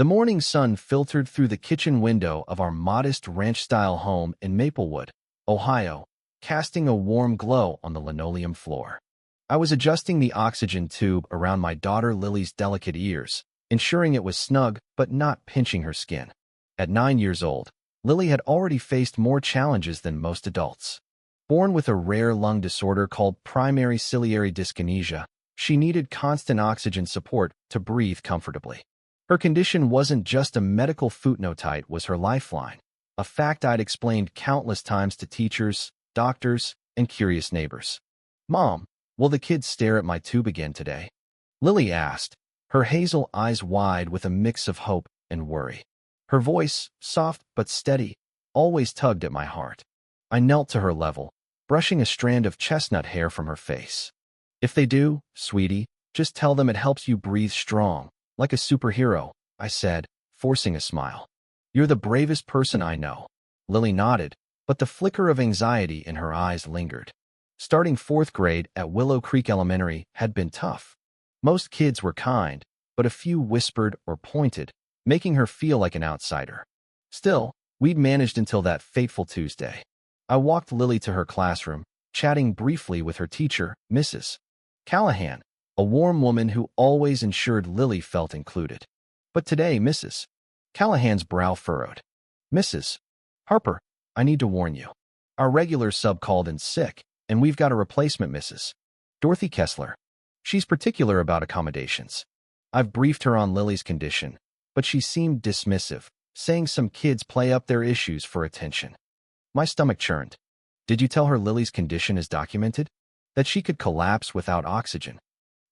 The morning sun filtered through the kitchen window of our modest ranch-style home in Maplewood, Ohio, casting a warm glow on the linoleum floor. I was adjusting the oxygen tube around my daughter Lily's delicate ears, ensuring it was snug but not pinching her skin. At 9 years old, Lily had already faced more challenges than most adults. Born with a rare lung disorder called primary ciliary dyskinesia, she needed constant oxygen support to breathe comfortably. Her condition wasn't just a medical footnote, it was her lifeline, a fact I'd explained countless times to teachers, doctors, and curious neighbors. "Mom, will the kids stare at my tube again today?" Lily asked, her hazel eyes wide with a mix of hope and worry. Her voice, soft but steady, always tugged at my heart. I knelt to her level, brushing a strand of chestnut hair from her face. "If they do, sweetie, just tell them it helps you breathe strong, like a superhero," I said, forcing a smile. "You're the bravest person I know." Lily nodded, but the flicker of anxiety in her eyes lingered. Starting 4th grade at Willow Creek Elementary had been tough. Most kids were kind, but a few whispered or pointed, making her feel like an outsider. Still, we'd managed until that fateful Tuesday. I walked Lily to her classroom, chatting briefly with her teacher, Mrs. Callahan, a warm woman who always ensured Lily felt included. But today, Mrs. Callahan's brow furrowed. "Mrs. Harper, I need to warn you. Our regular sub called in sick, and we've got a replacement, Mrs. Dorothy Kessler. She's particular about accommodations. I've briefed her on Lily's condition, but she seemed dismissive, saying some kids play up their issues for attention." My stomach churned. "Did you tell her Lily's condition is documented? That she could collapse without oxygen?"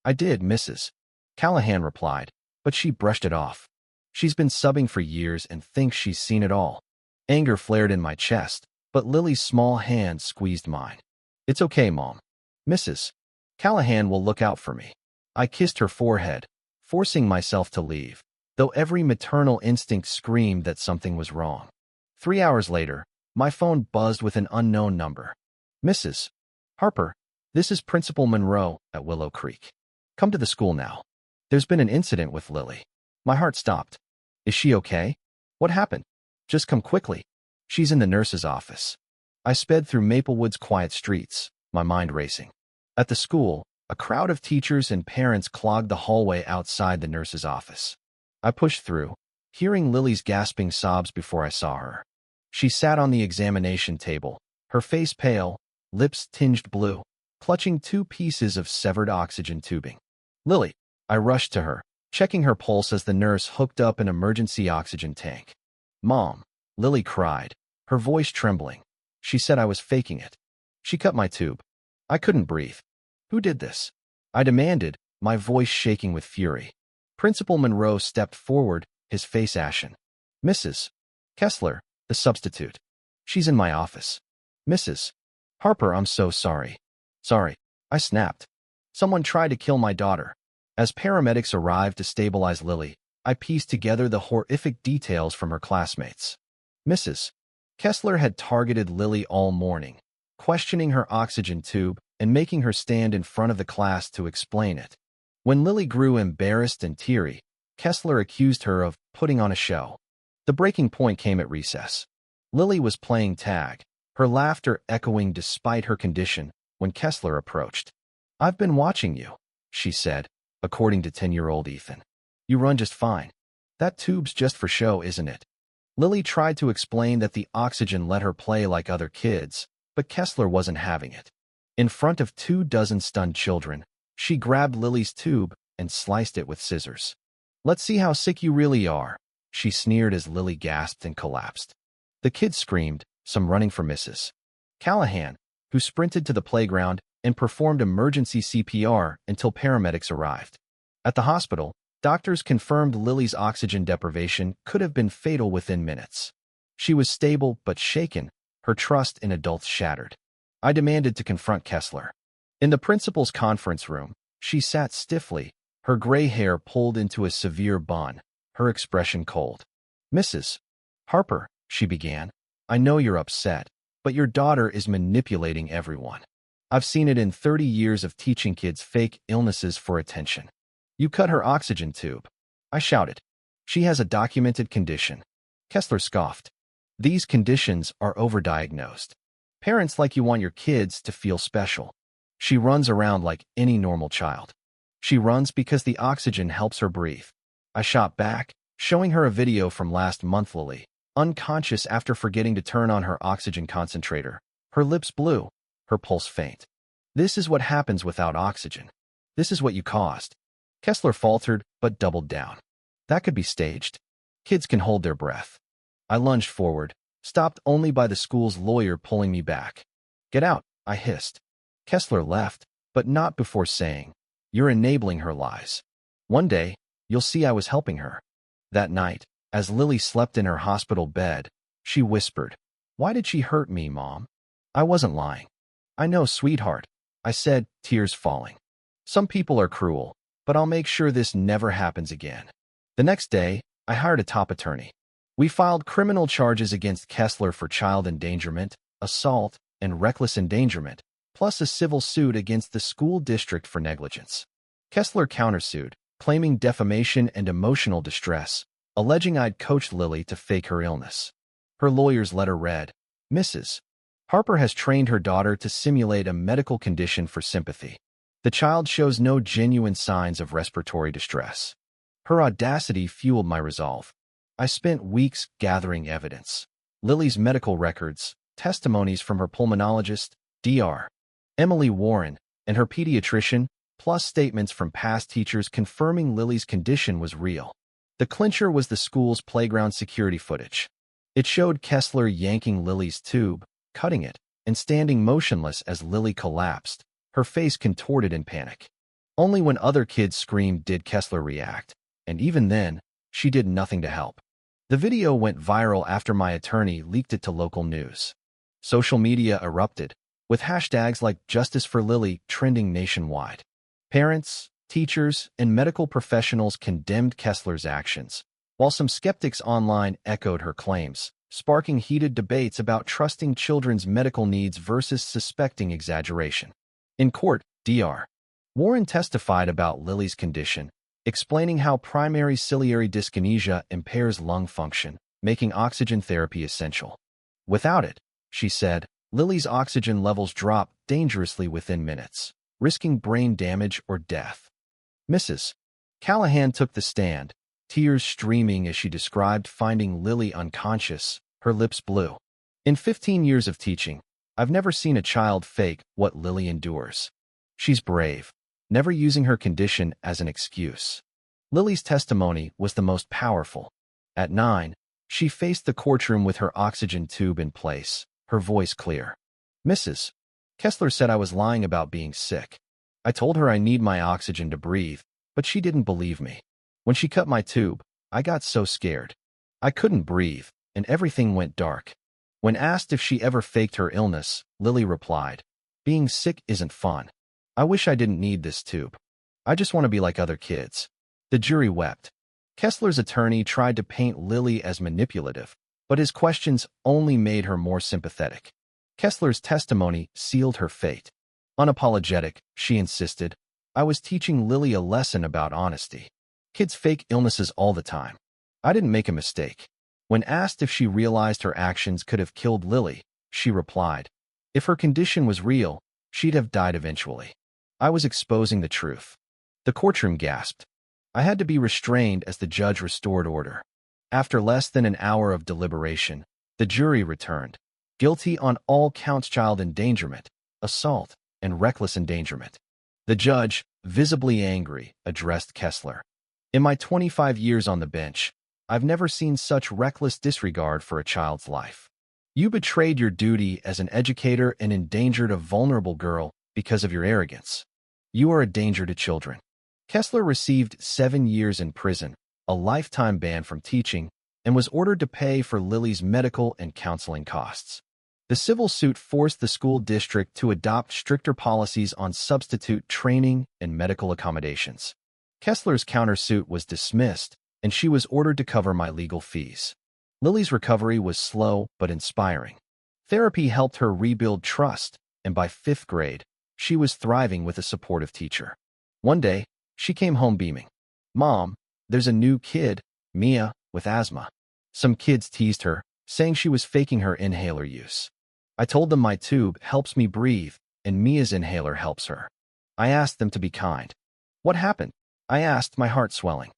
"I did," Mrs. Callahan replied, but she brushed it off. "She's been subbing for years and thinks she's seen it all." Anger flared in my chest, but Lily's small hand squeezed mine. "It's okay, Mom. Mrs. Callahan will look out for me." I kissed her forehead, forcing myself to leave, though every maternal instinct screamed that something was wrong. 3 hours later, my phone buzzed with an unknown number. "Mrs. Harper, this is Principal Monroe at Willow Creek. Come to the school now. There's been an incident with Lily." My heart stopped. "Is she okay? What happened? Just come quickly." "She's in the nurse's office." I sped through Maplewood's quiet streets, my mind racing. At the school, a crowd of teachers and parents clogged the hallway outside the nurse's office. I pushed through, hearing Lily's gasping sobs before I saw her. She sat on the examination table, her face pale, lips tinged blue, clutching 2 pieces of severed oxygen tubing. "Lily!" I rushed to her, checking her pulse as the nurse hooked up an emergency oxygen tank. "Mom!" Lily cried, her voice trembling. "She said I was faking it. She cut my tube. I couldn't breathe." "Who did this?" I demanded, my voice shaking with fury. Principal Monroe stepped forward, his face ashen. "Mrs. Kessler, the substitute. She's in my office." "Mrs. Harper, I'm so sorry." "Sorry," I snapped. "Someone tried to kill my daughter." As paramedics arrived to stabilize Lily, I pieced together the horrific details from her classmates. Mrs. Kessler had targeted Lily all morning, questioning her oxygen tube and making her stand in front of the class to explain it. When Lily grew embarrassed and teary, Kessler accused her of putting on a show. The breaking point came at recess. Lily was playing tag, her laughter echoing despite her condition, when Kessler approached. "I've been watching you," she said, according to 10-year-old Ethan. "You run just fine. That tube's just for show, isn't it?" Lily tried to explain that the oxygen let her play like other kids, but Kessler wasn't having it. In front of 24 stunned children, she grabbed Lily's tube and sliced it with scissors. "Let's see how sick you really are," she sneered as Lily gasped and collapsed. The kids screamed, some running for Mrs. Callahan, who sprinted to the playground and performed emergency CPR until paramedics arrived. At the hospital, doctors confirmed Lily's oxygen deprivation could have been fatal within minutes. She was stable but shaken, her trust in adults shattered. I demanded to confront Kessler. In the principal's conference room, she sat stiffly, her gray hair pulled into a severe bun, her expression cold. "Mrs. Harper," she began, "I know you're upset, but your daughter is manipulating everyone. I've seen it in 30 years of teaching kids fake illnesses for attention. You cut her oxygen tube." I shouted. She has a documented condition. Kessler scoffed. These conditions are overdiagnosed. Parents like you want your kids to feel special. She runs around like any normal child. She runs because the oxygen helps her breathe. I shot back, showing her a video from last month. Lily, unconscious after forgetting to turn on her oxygen concentrator. Her lips blue, her pulse faint. This is what happens without oxygen. This is what you caused. Kessler faltered, but doubled down. That could be staged. Kids can hold their breath. I lunged forward, stopped only by the school's lawyer pulling me back. Get out, I hissed. Kessler left, but not before saying, you're enabling her lies. One day, you'll see I was helping her. That night, as Lily slept in her hospital bed, she whispered, why did she hurt me, Mom? I wasn't lying. I know, sweetheart, I said, tears falling. Some people are cruel, but I'll make sure this never happens again. The next day, I hired a top attorney. We filed criminal charges against Kessler for child endangerment, assault, and reckless endangerment, plus a civil suit against the school district for negligence. Kessler countersued, claiming defamation and emotional distress, alleging I'd coached Lily to fake her illness. Her lawyer's letter read, Mrs. Harper has trained her daughter to simulate a medical condition for sympathy. The child shows no genuine signs of respiratory distress. Her audacity fueled my resolve. I spent weeks gathering evidence. Lily's medical records, testimonies from her pulmonologist, Dr. Emily Warren, and her pediatrician, plus statements from past teachers confirming Lily's condition was real. The clincher was the school's playground security footage. It showed Kessler yanking Lily's tube, cutting it, and standing motionless as Lily collapsed, her face contorted in panic. Only when other kids screamed did Kessler react, and even then, she did nothing to help. The video went viral after my attorney leaked it to local news. Social media erupted, with hashtags like Justice for Lily trending nationwide. Parents, teachers, and medical professionals condemned Kessler's actions, while some skeptics online echoed her claims, sparking heated debates about trusting children's medical needs versus suspecting exaggeration. In court, Dr. Warren testified about Lily's condition, explaining how primary ciliary dyskinesia impairs lung function, making oxygen therapy essential. Without it, she said, Lily's oxygen levels drop dangerously within minutes, risking brain damage or death. Mrs. Callahan took the stand, tears streaming as she described finding Lily unconscious, her lips blue. In 15 years of teaching, I've never seen a child fake what Lily endures. She's brave, never using her condition as an excuse. Lily's testimony was the most powerful. At 9, she faced the courtroom with her oxygen tube in place, her voice clear. Mrs. Kessler said I was lying about being sick. I told her I need my oxygen to breathe, but she didn't believe me. When she cut my tube, I got so scared. I couldn't breathe, and everything went dark. When asked if she ever faked her illness, Lily replied, being sick isn't fun. I wish I didn't need this tube. I just want to be like other kids. The jury wept. Kessler's attorney tried to paint Lily as manipulative, but his questions only made her more sympathetic. Kessler's testimony sealed her fate. Unapologetic, she insisted, I was teaching Lily a lesson about honesty. Kids fake illnesses all the time. I didn't make a mistake. When asked if she realized her actions could have killed Lily, she replied, if her condition was real, she'd have died eventually. I was exposing the truth. The courtroom gasped. I had to be restrained as the judge restored order. After less than an hour of deliberation, the jury returned, guilty on all counts: child endangerment, assault, and reckless endangerment. The judge, visibly angry, addressed Kessler. In my 25 years on the bench, I've never seen such reckless disregard for a child's life. You betrayed your duty as an educator and endangered a vulnerable girl because of your arrogance. You are a danger to children. Kessler received 7 years in prison, a lifetime ban from teaching, and was ordered to pay for Lily's medical and counseling costs. The civil suit forced the school district to adopt stricter policies on substitute training and medical accommodations. Kessler's countersuit was dismissed, and she was ordered to cover my legal fees. Lily's recovery was slow but inspiring. Therapy helped her rebuild trust, and by 5th grade, she was thriving with a supportive teacher. One day, she came home beaming. Mom, there's a new kid, Mia, with asthma. Some kids teased her, saying she was faking her inhaler use. I told them my tube helps me breathe, and Mia's inhaler helps her. I asked them to be kind. What happened? I asked, my heart swelling.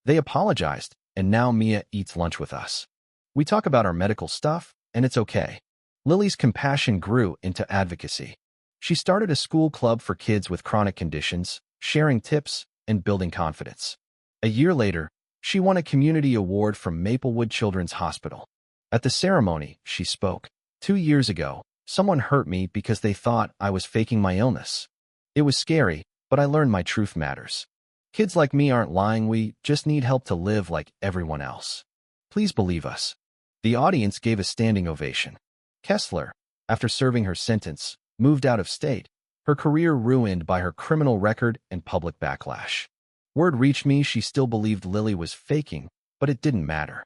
They apologized, and now Mia eats lunch with us. We talk about our medical stuff, and it's okay. Lily's compassion grew into advocacy. She started a school club for kids with chronic conditions, sharing tips and building confidence. A year later, she won a community award from Maplewood Children's Hospital. At the ceremony, she spoke. 2 years ago, someone hurt me because they thought I was faking my illness. It was scary, but I learned my truth matters. Kids like me aren't lying, we just need help to live like everyone else. Please believe us. The audience gave a standing ovation. Kessler, after serving her sentence, moved out of state, her career ruined by her criminal record and public backlash. Word reached me she still believed Lily was faking, but it didn't matter.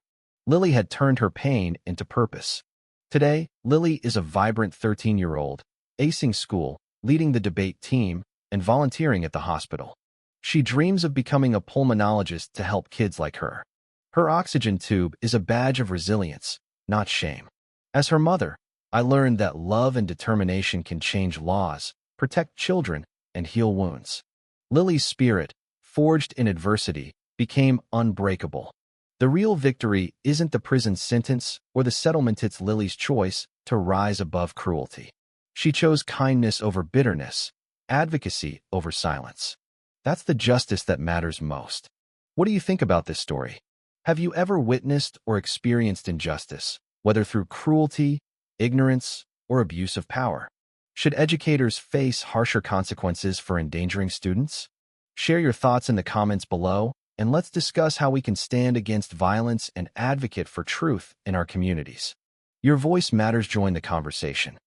Lily had turned her pain into purpose. Today, Lily is a vibrant 13-year-old, acing school, leading the debate team, and volunteering at the hospital. She dreams of becoming a pulmonologist to help kids like her. Her oxygen tube is a badge of resilience, not shame. As her mother, I learned that love and determination can change laws, protect children, and heal wounds. Lily's spirit, forged in adversity, became unbreakable. The real victory isn't the prison sentence or the settlement, it's Lily's choice to rise above cruelty. She chose kindness over bitterness, advocacy over silence. That's the justice that matters most. What do you think about this story? Have you ever witnessed or experienced injustice, whether through cruelty, ignorance, or abuse of power? Should educators face harsher consequences for endangering students? Share your thoughts in the comments below, and let's discuss how we can stand against violence and advocate for truth in our communities. Your voice matters. Join the conversation.